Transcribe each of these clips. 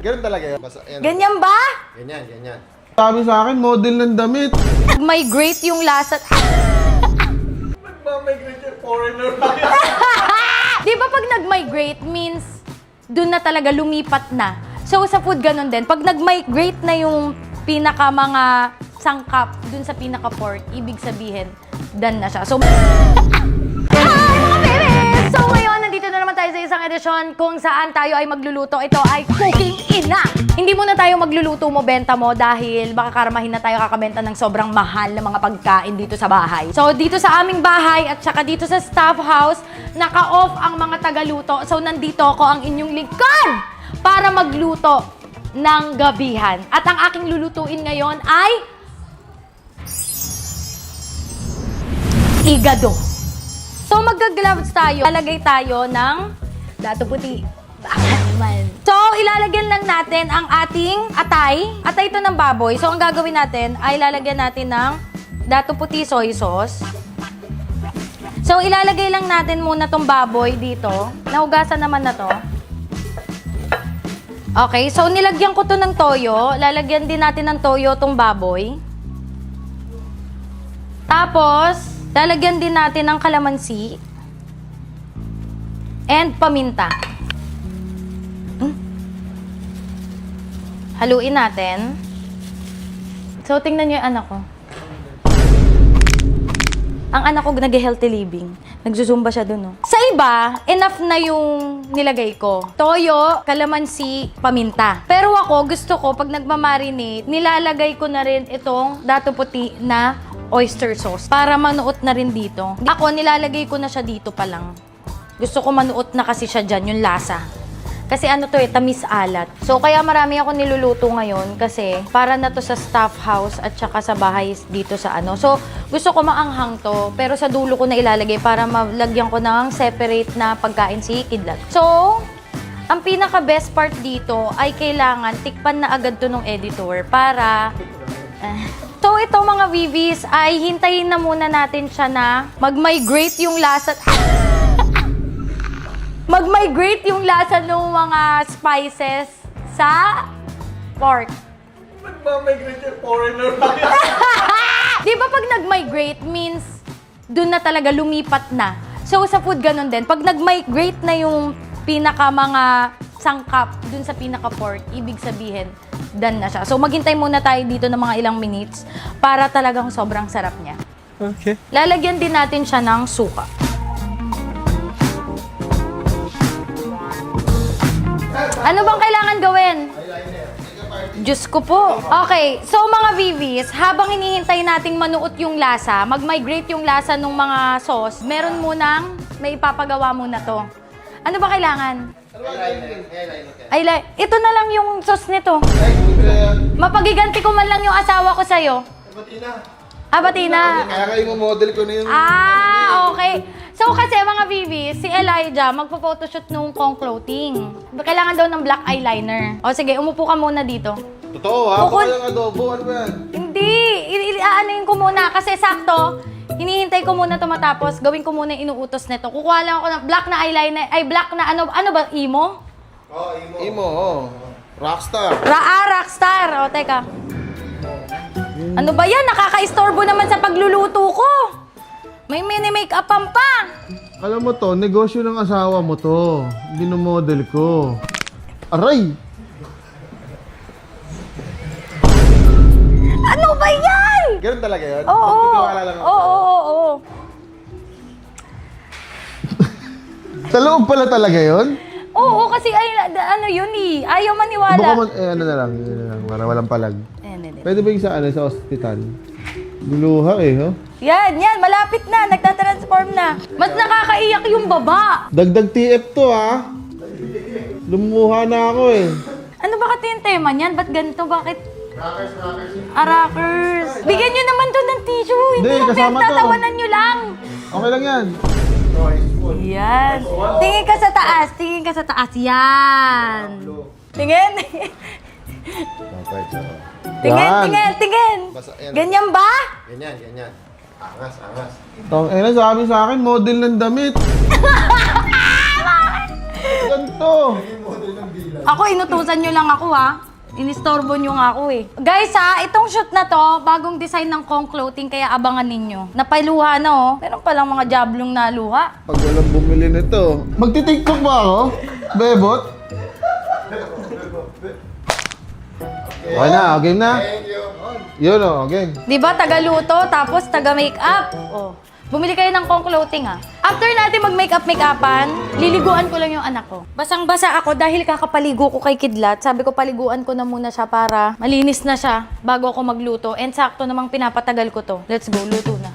Ganun talaga yun. Basta, yan. Ganyan ba? Ganyan, ganyan. Sabi sa akin, model ng damit. Migrate yung lasa. Nagmamigrate yung foreigner. Di ba pag nag-migrate means dun na talaga lumipat na. So sa food ganun din. Pag nag-migrate na yung pinaka mga sangkap dun sa pinaka pork, ibig sabihin, done na siya. So, mga bebe! So ngayon, nandito na naman tayo sa isang edisyon kung saan tayo ay magluluto. Ito ay Cooking Ina! Hindi muna tayo magluluto mo, benta mo dahil baka karamahin na tayo kakabenta ng sobrang mahal na mga pagkain dito sa bahay. So dito sa aming bahay at saka dito sa staff house, naka-off ang mga tagaluto. So nandito ako ang inyong lingkod para magluto ng gabihan. At ang aking lulutuin ngayon ay igado. So, magga-gloves tayo. Lalagay tayo ng dato puti. So, ilalagyan lang natin ang ating atay. Atay ito ng baboy. So, ang gagawin natin ay lalagyan natin ng dato puti soy sauce. So, ilalagay lang natin muna tong baboy dito. Nahugasan naman na to. Okay, so nilagyan ko to ng toyo. Lalagyan din natin ng toyo tong baboy. Tapos, lalagyan din natin ng kalamansi and paminta. Haluin natin. So, tingnan nyo yung anak ko. Ang anak ko nag-healthy living. Nagsusumba siya dun, no? Sa iba, enough na yung nilagay ko. Toyo, kalamansi, paminta. Pero ako, gusto ko, pag nagmamarinate, nilalagay ko na rin itong dato puti na oyster sauce para manuot na rin dito. Ako, nilalagay ko na siya dito pa lang. Gusto ko manuot na kasi siya dyan, yung lasa. Kasi ano to tamis alat. So, kaya marami ako niluluto ngayon kasi para na to sa staff house at saka sa bahay dito sa ano. So, gusto ko maanghang to, pero sa dulo ko na ilalagay para malagyan ko ng separate na pagkain si Kidlat. So, ang pinaka-best part dito ay kailangan tikpan na agad to ng editor para... So, ito mga VVs ay hintayin na muna natin siya na mag-migrate yung lasa. Mag-migrate yung lasa ng mga spices sa pork. Nagmamigrate yung foreigner. Di ba pag nag-migrate means dun na talaga lumipat na. So, sa food ganun din. Pag nag-migrate na yung pinaka mga sangkap dun sa pinaka pork, ibig sabihin, done na siya. So, maghintay muna tayo dito ng mga ilang minutes para talagang sobrang sarap niya. Okay. Lalagyan din natin siya ng suka. Ano bang kailangan gawin? Diyos ko po. Okay, so mga VVs, habang hinihintay nating manuot yung lasa, mag-migrate yung lasa ng mga sauce, meron munang may ipapagawa muna to. Ano ba kailangan? Eyeliner. Ito na lang yung sauce nito. Mapagiganti ko man lang yung asawa ko sa'yo. Batina. Kaya kayo model ko na yung... Okay. So kasi mga VV, si Elijah magpo-photoshoot nung Kong clothing. Kailangan daw ng black eyeliner. O sige, umupo ka muna dito. Totoo ha? Baka yung adobo. Ano ba yan? Hindi. Aanuin ko muna kasi sakto. Hinihintay ko muna ito matapos. Gawin ko muna yung inuutos nito. Kukuha lang ako ng black na eyeliner. Ay, black na ano ba? Emo? Imo. Imo, Rockstar. Rockstar. O, teka. Ano ba yan? Nakaka-istorbo naman sa pagluluto ko. May mini-makeup pa. Alam mo to, negosyo ng asawa mo to. Binomodel ko. Aray! Ano ba yan? Ganun talaga yun? Oo. Pagtitiwala lang ako. Oo. Sa loob pala talaga yun? Oo, kasi ano yun eh. Ayaw maniwala. Baka ano na lang, para walang palag. Pwede ba yung sa ospital? Luluha ho? Yan, malapit na. Nagtatransform na. Mas nakakaiyak yung baba. Dagdag TF to ha? Lumuha na ako eh. Ano ba kasi yung tema niyan? Ba't ganito? Bakit? Rockers. Bigyan nyo naman to ng tissue. Hindi lang kasama to. tatawanan nyo lang. Okay lang yan. Yan. Tingin ka sa taas. Yan. Tingin. Tingin. Ganyan ba? Ganyan. Angas. Sabi sa akin, model ng damit. Ganito. Model ng bilas. Ako, inutusan nyo lang ako ha. Inistorbo nyo nga ako eh. Guys ha, itong shoot na to, bagong design ng Kong Clothing, kaya abangan ninyo. Napailuha na oh. Meron palang mga jablong na luha. Pag walang bumili nito. Magti-TikTok ba ako? Bebot? Okay na, game na. Thank you. Yun o, game. Di ba, taga-luto, tapos taga-makeup. Oh. Bumili kayo ng Kong Clothing ha. After natin mag-makeup-makeupan, liliguan ko lang yung anak ko. Basang-basa ako dahil kakapaligo ko kay Kidlat. Sabi ko, paliguan ko na muna siya para malinis na siya bago ako magluto. And sakto namang pinapatagal ko to. Let's go, luto na.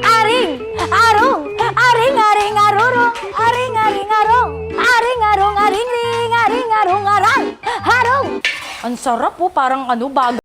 Aring, arong, aring, aring, arurong, aring, aring, arong, aring, arong, aring, ring, aring, arong, arang, harong. Ang sarap po, parang ano, bago.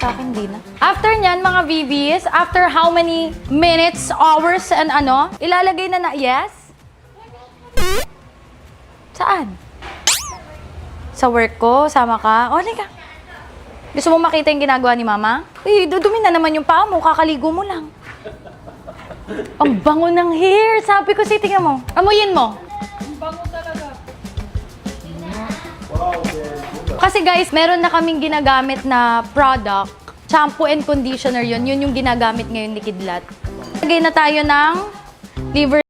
Sa akin, di na. After nyan, mga VVs, after how many minutes, hours, and ano, ilalagay na yes? Saan? Sa work ko, sama ka? O, ka. Gusto mo makita yung ginagawa ni Mama? Uy, dudumi na naman yung paa mo, kakaligo mo lang. Ang bango ng hair. Sabi ko, tingnan mo. Amuyin mo. Ang bango talaga. Kasi guys, meron na kaming ginagamit na product. Shampoo and conditioner yun. Yun yung ginagamit ngayon ni Kidlat. Lagay na tayo ng liver.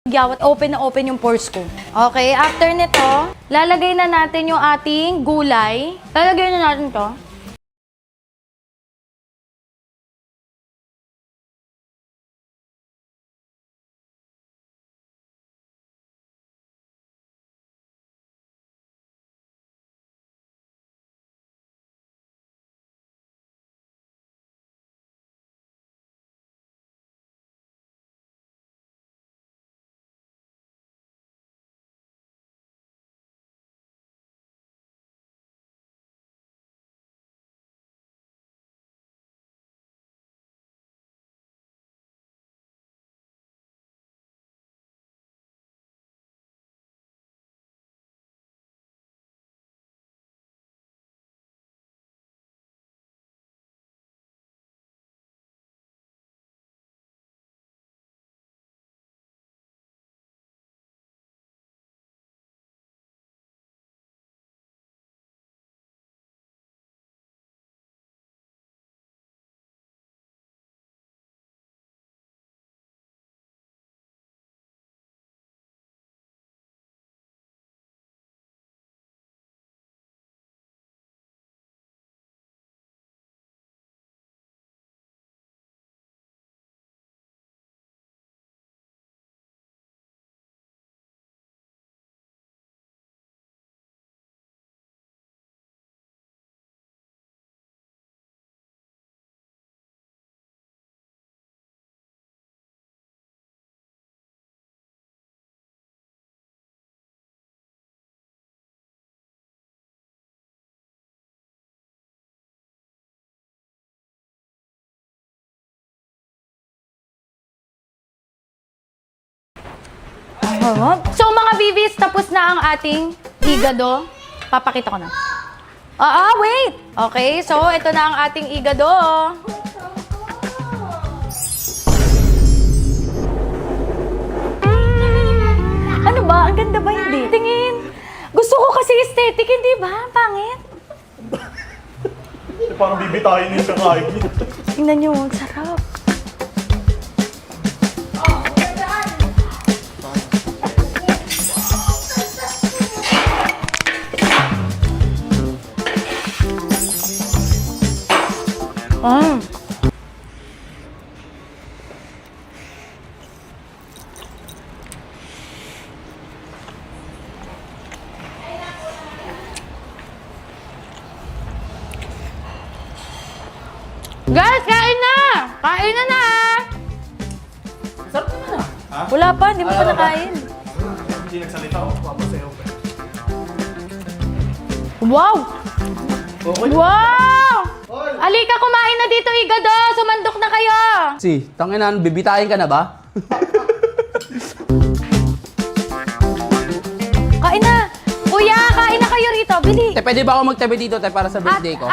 Gawat, open na open yung pores ko. Okay, after nito, lalagay na natin yung ating gulay. Lalagay na natin to. Harap. So mga bibis, tapos na ang ating igado. Papakita ko na. Wait! Okay, so ito na ang ating igado. Ano ba? Ang ganda ba hindi? Tingin. Gusto ko kasi aesthetic, hindi ba? Pangit. Parang bibitayin niya siya kain. Tingnan nyo, ang sarap. Guys, kain na! Kain na na! Sarap naman ah. Ha? Wala pa, hindi mo pa nakain. Hindi nagsalita ako. Papasayaw pa. Wow! Okay. Wow! Alika, kumain na dito, Igado! Sumandok na kayo! Si, tanginan, bibitayin ka na ba? Kain na! Kuya, kain na kayo rito. Bili! Te, pwede ba ako magtabi dito, te, para sa birthday ko?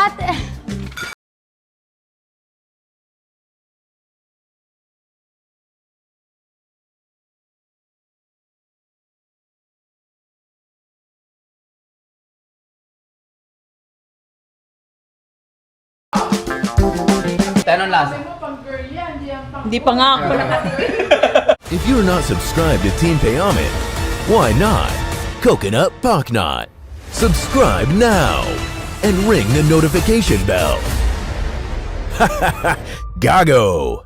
Tanong lasa. Hindi pa nga ako. If you're not subscribed to Team Payaman, why not? Coconut Paknot. Subscribe now and ring the notification bell. Gago!